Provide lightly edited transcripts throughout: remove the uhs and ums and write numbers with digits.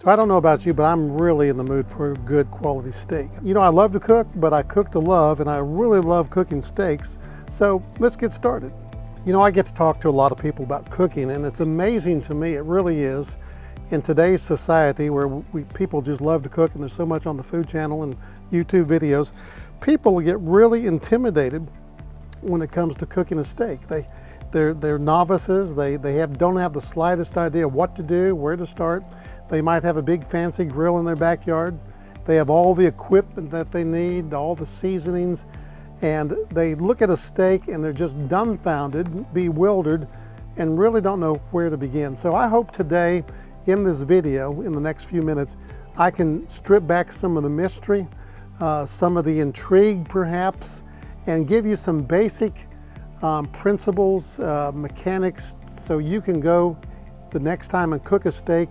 So I don't know about you, but I'm really in the mood for a good quality steak. You know, I love to cook, but I cook to love, and I really love cooking steaks. So let's get started. You know, I get to talk to a lot of people about cooking, and it's amazing to me, it really is, in today's society where people just love to cook and there's so much on the Food Channel and YouTube videos, people get really intimidated when it comes to cooking a steak. They're novices, they don't have the slightest idea what to do, where to start. They might have a big fancy grill in their backyard. They have all the equipment that they need, all the seasonings, and they look at a steak and they're just dumbfounded, bewildered, and really don't know where to begin. So I hope today in this video, in the next few minutes, I can strip back some of the mystery, some of the intrigue perhaps, and give you some basic principles, mechanics, so you can go the next time and cook a steak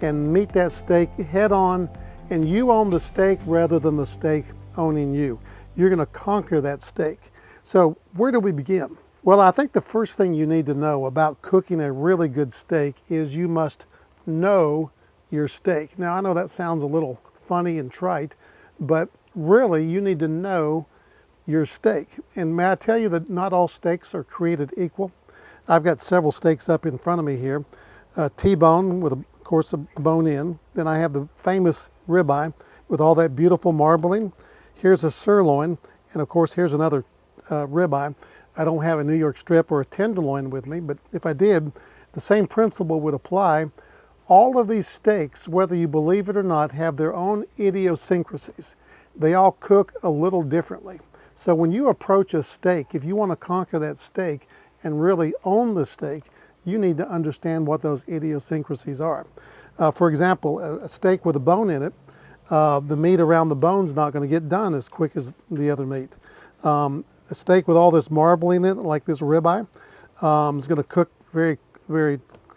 and meet that steak head on, and you own the steak rather than the steak owning you. You're gonna conquer that steak. So where do we begin? Well, I think the first thing you need to know about cooking a really good steak is you must know your steak. Now, I know that sounds a little funny and trite, but really you need to know your steak. And may I tell you that not all steaks are created equal. I've got several steaks up in front of me here. T-bone with, of course, a bone in. Then I have the famous ribeye with all that beautiful marbling. Here's a sirloin, and of course here's another ribeye. I don't have a New York strip or a tenderloin with me, but if I did, the same principle would apply. All of these steaks, whether you believe it or not, have their own idiosyncrasies. They all cook a little differently. So when you approach a steak, if you want to conquer that steak and really own the steak, you need to understand what those idiosyncrasies are. For example, a steak with a bone in it, the meat around the bone is not going to get done as quick as the other meat. A steak with all this marbling in it, like this ribeye, is going to cook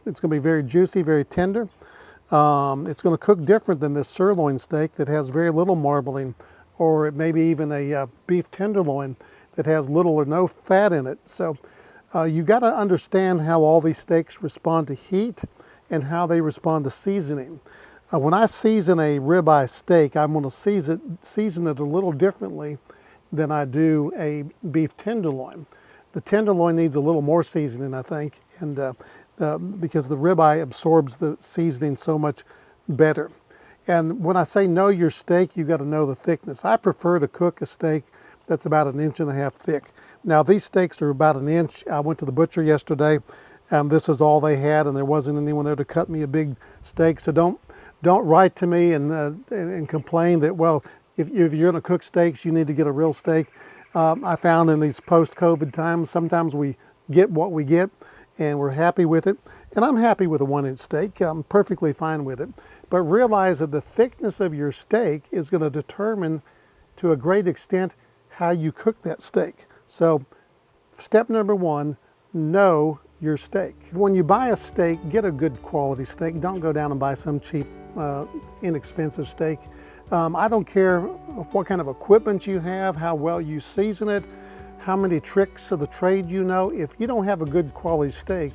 it's going to be very juicy, very tender. It's going to cook different than this sirloin steak that has very little marbling, or it may be even a beef tenderloin that has little or no fat in it. So you got to understand how all these steaks respond to heat and how they respond to seasoning. When I season a ribeye steak, I'm going to season it a little differently than I do a beef tenderloin. The tenderloin needs a little more seasoning, I think, and because the ribeye absorbs the seasoning so much better. And when I say know your steak, you got to know the thickness. I prefer to cook a steak that's about 1.5 inches thick. Now these steaks are about 1 inch. I went to the butcher yesterday, and this is all they had, and there wasn't anyone there to cut me a big steak. So don't write to me and complain that, well, if you're going to cook steaks, you need to get a real steak. I found in these post-COVID times, sometimes we get what we get, and we're happy with it. And I'm happy with a 1-inch steak. I'm perfectly fine with it. But realize that the thickness of your steak is going to determine to a great extent how you cook that steak. So step number 1, know your steak. When you buy a steak, get a good quality steak. Don't go down and buy some cheap, inexpensive steak. I don't care what kind of equipment you have, how well you season it, how many tricks of the trade you know. If you don't have a good quality steak,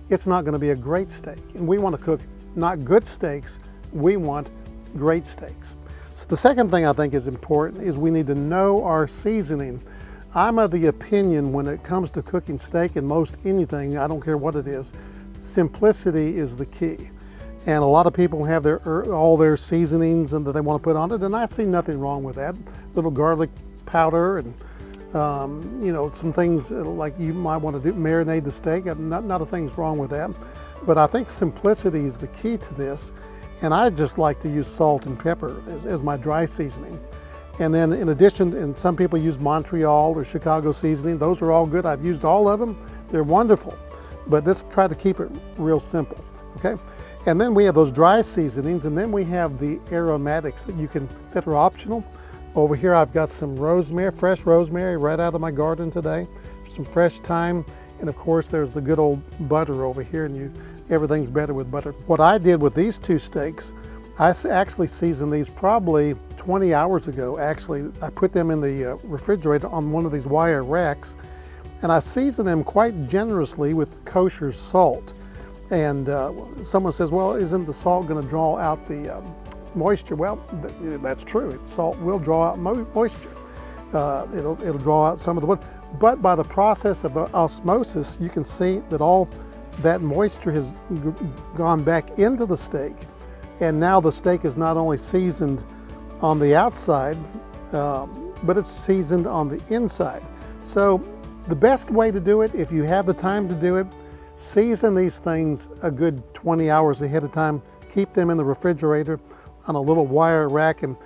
it's not going to be a great steak. And we want to cook not good steaks, we want great steaks. So the second thing I think is important is we need to know our seasoning. I'm of the opinion when it comes to cooking steak and most anything, I don't care what it is, simplicity is the key. And a lot of people have all their seasonings and that they want to put on it, and I see nothing wrong with that. Little garlic powder and you know, some things like you might want to do, marinate the steak. Not a thing's wrong with that. But I think simplicity is the key to this. And I just like to use salt and pepper as my dry seasoning. And then in addition, and some people use Montreal or Chicago seasoning. Those are all good. I've used all of them. They're wonderful. But let's try to keep it real simple, okay? And then we have those dry seasonings, and then we have the aromatics that are optional. Over here I've got some rosemary, fresh rosemary right out of my garden today, some fresh thyme, and of course there's the good old butter over here, and everything's better with butter. What I did with these two steaks, I actually seasoned these probably 20 hours ago. Actually, I put them in the refrigerator on one of these wire racks, and I seasoned them quite generously with kosher salt. And someone says, well, isn't the salt going to draw out the moisture? Well, that's true. Salt will draw out moisture. It'll draw out some of the wood. But by the process of osmosis, you can see that all that moisture has gone back into the steak. And now the steak is not only seasoned on the outside, but it's seasoned on the inside. So the best way to do it, if you have the time to do it, season these things a good 20 hours ahead of time. Keep them in the refrigerator on a little wire rack, and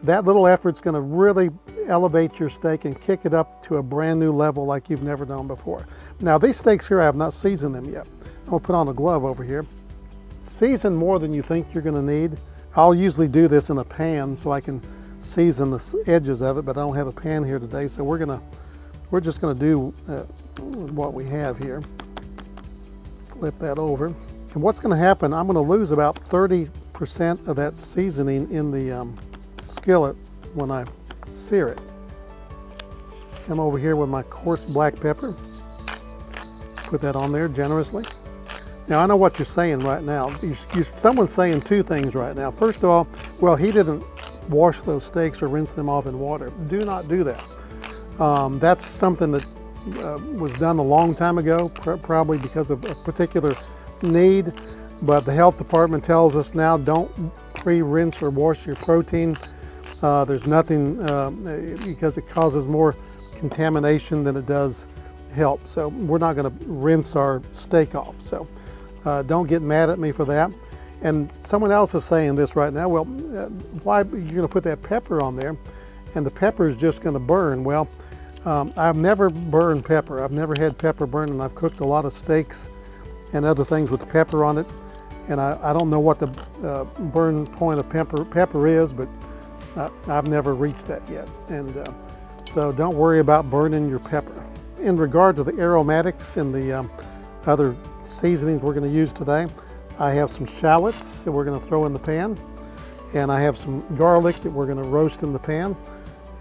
that little effort's going to really elevate your steak and kick it up to a brand new level like you've never known before. Now these steaks here, I have not seasoned them yet. I'm going to put on a glove over here. Season more than you think you're going to need. I'll usually do this in a pan so I can season the edges of it, but I don't have a pan here today, so we're just going to do what we have here. Flip that over. And what's going to happen, I'm going to lose about 30% of that seasoning in the skillet when I sear it. Come over here with my coarse black pepper. Put that on there generously. Now I know what you're saying right now. Someone's saying two things right now. First of all, well, he didn't wash those steaks or rinse them off in water. Do not do that. That's something that was done a long time ago, probably because of a particular need, but the health department tells us now don't pre-rinse or wash your protein. There's nothing, because it causes more contamination than it does help. So we're not going to rinse our steak off. So don't get mad at me for that. And someone else is saying this right now, well, why are you going to put that pepper on there and the pepper is just going to burn? Well, I've never burned pepper. I've never had pepper burn, and I've cooked a lot of steaks and other things with the pepper on it. And I don't know what the burn point of pepper is, but I've never reached that yet. And so don't worry about burning your pepper. In regard to the aromatics and the other seasonings we're going to use today, I have some shallots that we're going to throw in the pan, and I have some garlic that we're going to roast in the pan,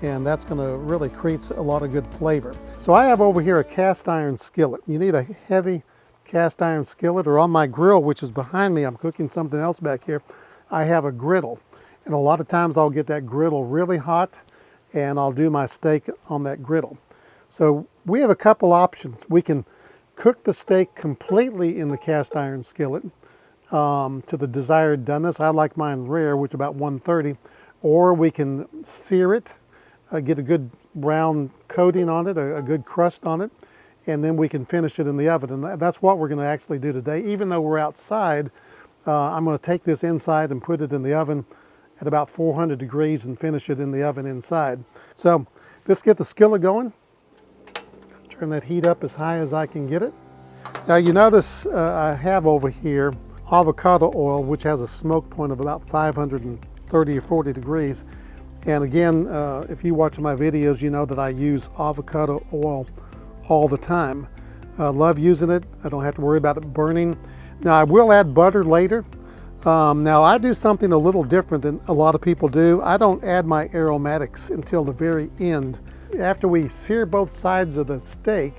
and that's going to really create a lot of good flavor. So I have over here a cast iron skillet. You need a heavy cast iron skillet, or on my grill, which is behind me, I'm cooking something else back here, I have a griddle. And a lot of times I'll get that griddle really hot and I'll do my steak on that griddle. So we have a couple options. We can cook the steak completely in the cast iron skillet to the desired doneness. I like mine rare, which is about 130. Or we can sear it, get a good brown coating on it, a good crust on it, and then we can finish it in the oven. And that's what we're going to actually do today. Even though we're outside, I'm going to take this inside and put it in the oven at about 400 degrees and finish it in the oven inside. So let's get the skillet going. Turn that heat up as high as I can get it. Now you notice I have over here avocado oil, which has a smoke point of about 530 or 40 degrees. And again, if you watch my videos, you know that I use avocado oil all the time. Love using it. I don't have to worry about it burning. Now I will add butter later. Now I do something a little different than a lot of people do. I don't add my aromatics until the very end. After we sear both sides of the steak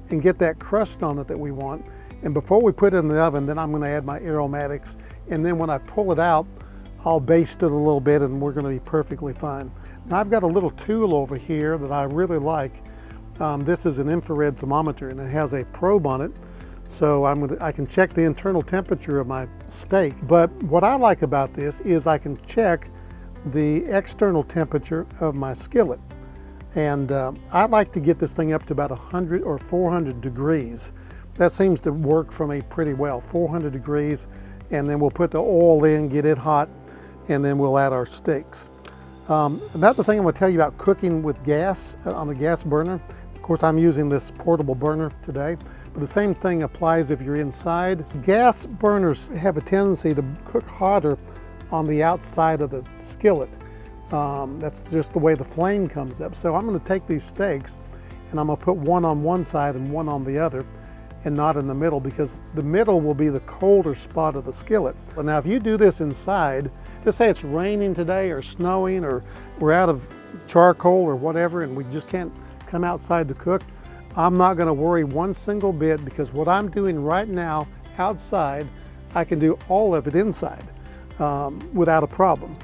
and get that crust on it that we want, and before we put it in the oven, then I'm going to add my aromatics. And then when I pull it out, I'll baste it a little bit and we're going to be perfectly fine. Now I've got a little tool over here that I really like. This is an infrared thermometer and it has a probe on it. So I can check the internal temperature of my steak. But what I like about this is I can check the external temperature of my skillet. And I like to get this thing up to about 100 or 400 degrees. That seems to work for me pretty well, 400 degrees. And then we'll put the oil in, get it hot, and then we'll add our steaks. Another thing I'm going to tell you about cooking with gas on the gas burner. Of course, I'm using this portable burner today. But the same thing applies if you're inside. Gas burners have a tendency to cook hotter on the outside of the skillet. That's just the way the flame comes up. So I'm going to take these steaks and I'm going to put one on one side and one on the other, and not in the middle, because the middle will be the colder spot of the skillet. Now if you do this inside, let's say it's raining today or snowing or we're out of charcoal or whatever and we just can't come outside to cook, I'm not going to worry one single bit, because what I'm doing right now outside, I can do all of it inside without a problem.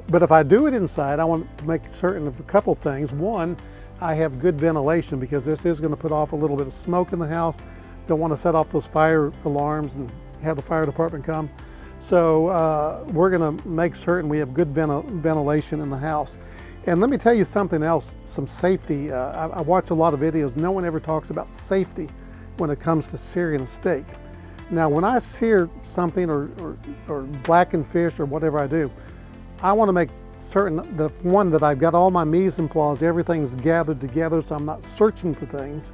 But if I do it inside, I want to make certain of a couple things. One, I have good ventilation, because this is going to put off a little bit of smoke in the house. Don't want to set off those fire alarms and have the fire department come. So we're going to make certain we have good ventilation in the house. And let me tell you something else, some safety. I watch a lot of videos. No one ever talks about safety when it comes to searing a steak. Now, when I sear something or blacken fish or whatever I do, I want to make certain that, one, that I've got all my mise en place, everything's gathered together so I'm not searching for things.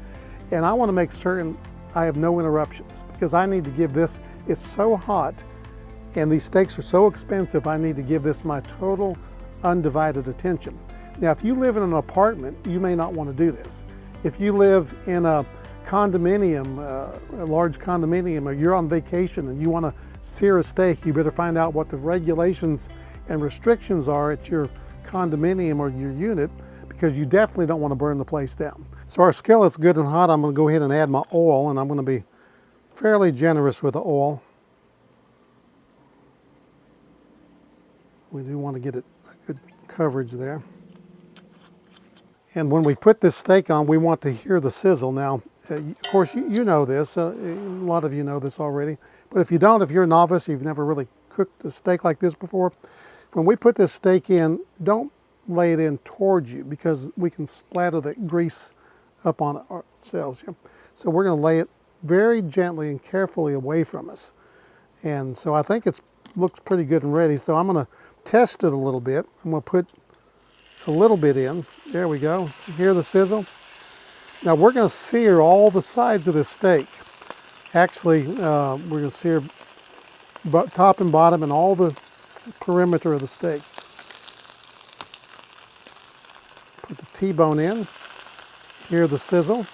And I want to make certain I have no interruptions, because I need to give this, it's so hot and these steaks are so expensive, I need to give this my total undivided attention. Now, if you live in an apartment, you may not want to do this. If you live in a condominium, a large condominium, or you're on vacation and you want to sear a steak, you better find out what the regulations and restrictions are at your condominium or your unit, because you definitely don't want to burn the place down. So our skillet's good and hot. I'm going to go ahead and add my oil, and I'm going to be fairly generous with the oil. We do want to get it a good coverage there. And when we put this steak on, we want to hear the sizzle. Now, of course, you know this. A lot of you know this already. But if you don't, if you're a novice, you've never really cooked a steak like this before, when we put this steak in, don't lay it in towards you, because we can splatter the grease up on ourselves here. So we're going to lay it very gently and carefully away from us. And so I think it looks pretty good and ready. So I'm going to test it a little bit. I'm going to put a little bit in. There we go. Hear the sizzle? Now we're going to sear all the sides of this steak. Actually, we're going to sear top and bottom and all the perimeter of the steak. Put the T-bone in. Hear the sizzle.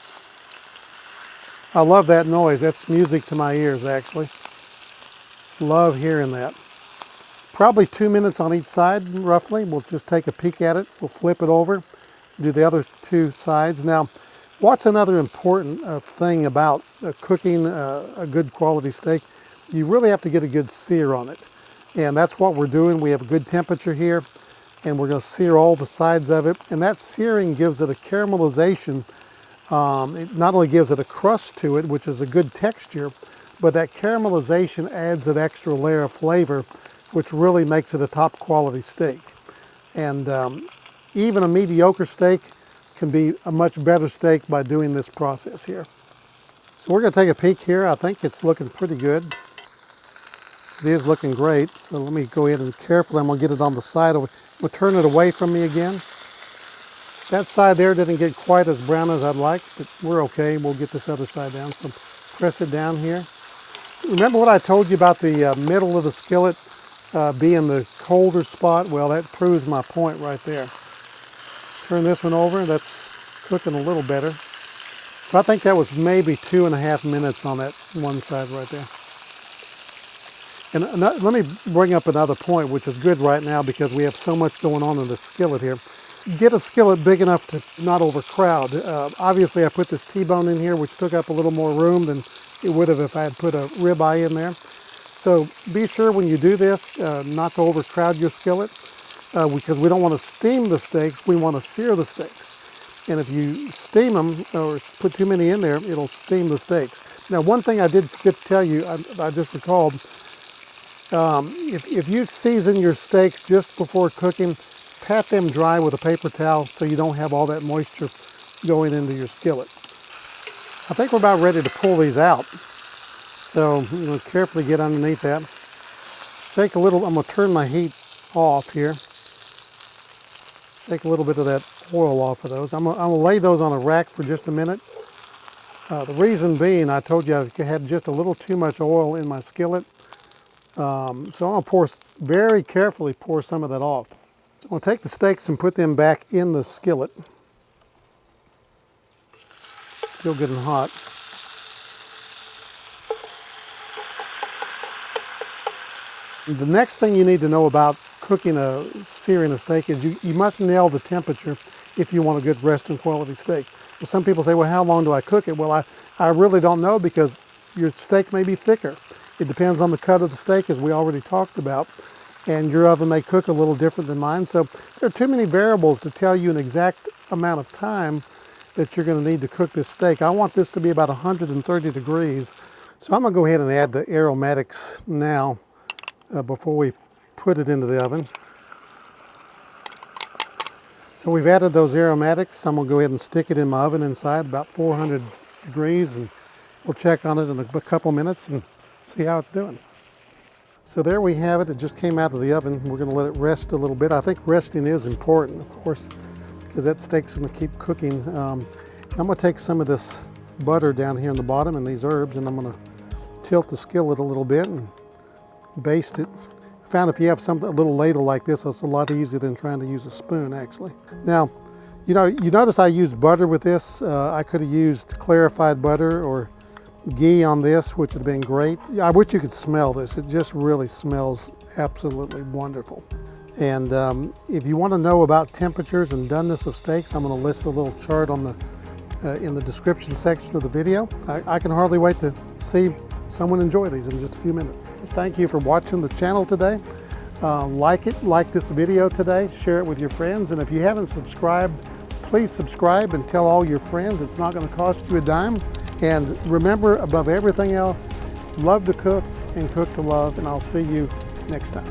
I love that noise. That's music to my ears, actually. Love hearing that. Probably 2 minutes on each side, roughly. We'll just take a peek at it. We'll flip it over, do the other two sides. Now, what's another important thing about cooking a good quality steak? You really have to get a good sear on it. And that's what we're doing. We have a good temperature here, and we're going to sear all the sides of it. And that searing gives it a caramelization. It not only gives it a crust to it, which is a good texture, but that caramelization adds an extra layer of flavor, which really makes it a top quality steak. And even a mediocre steak can be a much better steak by doing this process here. So we're going to take a peek here. I think it's looking pretty good. It is looking great. So let me go ahead and carefully, I'm going to get it on the side. We'll turn it away from me again. That side there didn't get quite as brown as I'd like, but we're okay. We'll get this other side down. So press it down here. Remember what I told you about the middle of the skillet being the colder spot? Well, that proves my point right there. Turn this one over. That's cooking a little better. So I think that was maybe 2.5 minutes on that one side right there. And let me bring up another point, which is good right now because we have so much going on in the skillet here. Get a skillet big enough to not overcrowd. Obviously, I put this T-bone in here, which took up a little more room than it would have if I had put a ribeye in there. So be sure when you do this not to overcrowd your skillet because we don't want to steam the steaks, we want to sear the steaks. And if you steam them or put too many in there, it'll steam the steaks. Now, one thing I did get to tell you, I just recalled, if you season your steaks just before cooking, pat them dry with a paper towel so you don't have all that moisture going into your skillet. I think we're about ready to pull these out. So carefully get underneath that. Take a little, I'm going to turn my heat off here. Take a little bit of that oil off of those. I'm going to lay those on a rack for just a minute. The reason being, I told you I had just a little too much oil in my skillet. So I'm going to very carefully pour some of that off. So I'm going to take the steaks and put them back in the skillet. Still good and hot. The next thing you need to know about searing a steak is you must nail the temperature if you want a good Western quality steak. Well, some people say, well, how long do I cook it? Well, I really don't know because your steak may be thicker. It depends on the cut of the steak, as we already talked about, and your oven may cook a little different than mine. So there are too many variables to tell you an exact amount of time that you're going to need to cook this steak. I want this to be about 130 degrees. So I'm going to go ahead and add the aromatics now before we put it into the oven. So we've added those aromatics. I'm going to go ahead and stick it in my oven inside about 400 degrees, and we'll check on it in a couple minutes and see how it's doing. So there we have it. It just came out of the oven. We're going to let it rest a little bit. I think resting is important, of course, because that steak's going to keep cooking. I'm going to take some of this butter down here in the bottom and these herbs, and I'm going to tilt the skillet a little bit and baste it. I found if you have a little ladle like this, it's a lot easier than trying to use a spoon, actually. Now, you notice I used butter with this. I could have used clarified butter or ghee on this, which would have been great. I wish you could smell this. It just really smells absolutely wonderful. And if you want to know about temperatures and doneness of steaks, I'm going to list a little chart on in the description section of the video. I can hardly wait to see someone enjoy these in just a few minutes. Thank you for watching the channel today. Like this video today, share it with your friends, and if you haven't subscribed, please subscribe and tell all your friends. It's not going to cost you a dime. And remember, above everything else, love to cook and cook to love, and I'll see you next time.